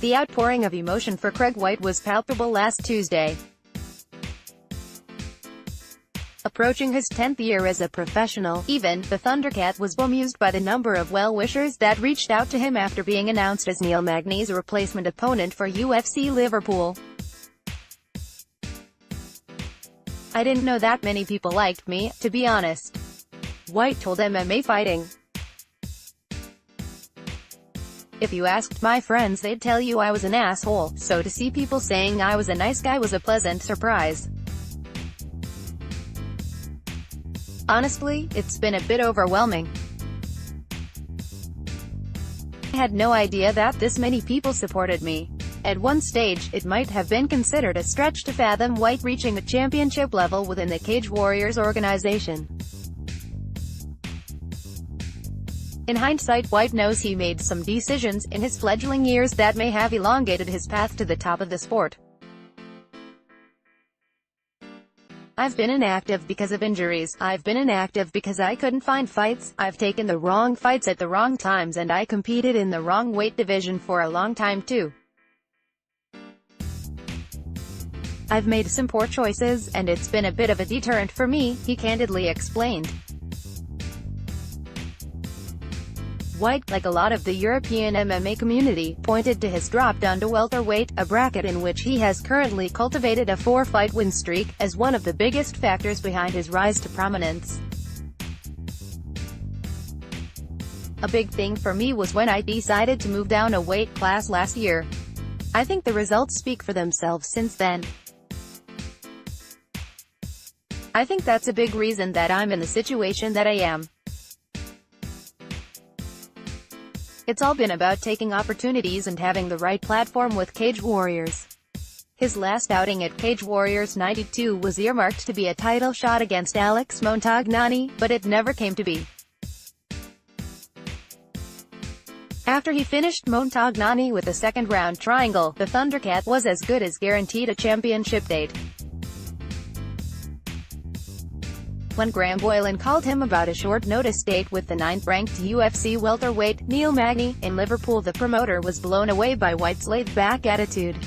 The outpouring of emotion for Craig White was palpable last Tuesday. Approaching his 10th year as a professional, even, the Thundercat was bemused by the number of well-wishers that reached out to him after being announced as Neil Magny's replacement opponent for UFC Liverpool. "I didn't know that many people liked me, to be honest," White told MMA Fighting. "If you asked my friends, they'd tell you I was an asshole, so to see people saying I was a nice guy was a pleasant surprise. Honestly, it's been a bit overwhelming. I had no idea that this many people supported me. At one stage, it might have been considered a stretch to fathom White reaching a championship level within the Cage Warriors organization. In hindsight, White knows he made some decisions in his fledgling years that may have elongated his path to the top of the sport. I've been inactive because of injuries, I've been inactive because I couldn't find fights, I've taken the wrong fights at the wrong times, and I competed in the wrong weight division for a long time too. I've made some poor choices, and it's been a bit of a deterrent for me," he candidly explained. White, like a lot of the European MMA community, pointed to his drop down to welterweight, a bracket in which he has currently cultivated a 4-fight win streak, as one of the biggest factors behind his rise to prominence. "A big thing for me was when I decided to move down a weight class last year. I think the results speak for themselves since then. I think that's a big reason that I'm in the situation that I am. It's all been about taking opportunities and having the right platform with Cage Warriors." His last outing at Cage Warriors 92 was earmarked to be a title shot against Alex Montagnani, but it never came to be. After he finished Montagnani with a second-round triangle, the Thundercat was as good as guaranteed a championship date. When Graham Boylan called him about a short-notice date with the 9th-ranked UFC welterweight, Neil Magny, in Liverpool, the promoter was blown away by White's laid-back attitude.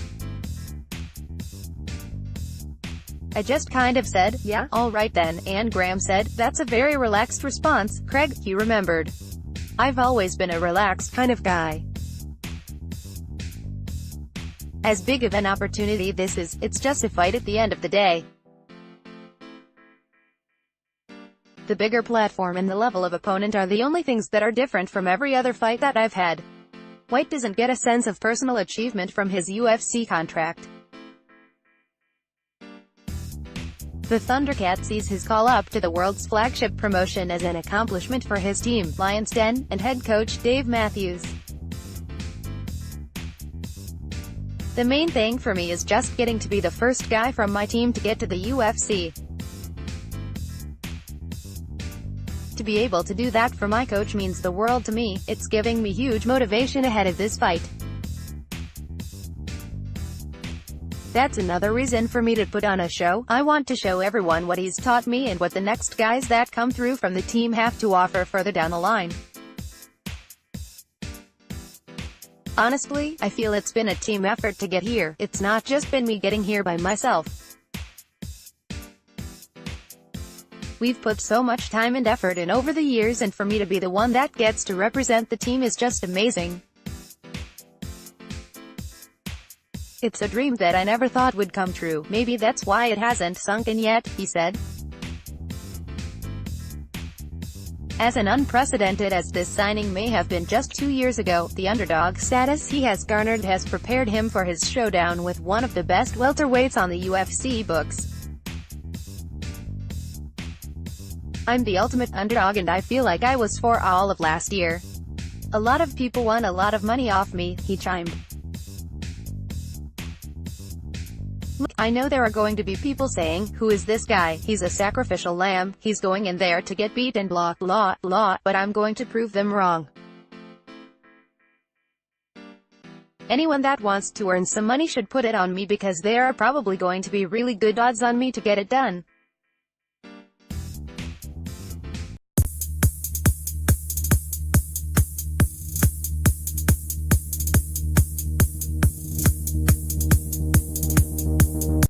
"I just kind of said, yeah, all right then, and Graham said, that's a very relaxed response, Craig," he remembered. "I've always been a relaxed kind of guy. As big of an opportunity this is, it's just a fight at the end of the day. The bigger platform and the level of opponent are the only things that are different from every other fight that I've had." White doesn't get a sense of personal achievement from his UFC contract. The Thundercat sees his call-up to the world's flagship promotion as an accomplishment for his team, Lions Den, and head coach Dave Matthews. "The main thing for me is just getting to be the first guy from my team to get to the UFC. To be able to do that for my coach means the world to me. It's giving me huge motivation ahead of this fight. That's another reason for me to put on a show. I want to show everyone what he's taught me and what the next guys that come through from the team have to offer further down the line. Honestly, I feel it's been a team effort to get here. It's not just been me getting here by myself. We've put so much time and effort in over the years, and for me to be the one that gets to represent the team is just amazing. It's a dream that I never thought would come true. Maybe that's why it hasn't sunk in yet," he said. As unprecedented as this signing may have been just 2 years ago, the underdog status he has garnered has prepared him for his showdown with one of the best welterweights on the UFC books. "I'm the ultimate underdog and I feel like I was for all of last year. A lot of people won a lot of money off me," he chimed. "Look, I know there are going to be people saying, who is this guy? He's a sacrificial lamb, he's going in there to get beat and blah, blah, blah, but I'm going to prove them wrong. Anyone that wants to earn some money should put it on me because there are probably going to be really good odds on me to get it done."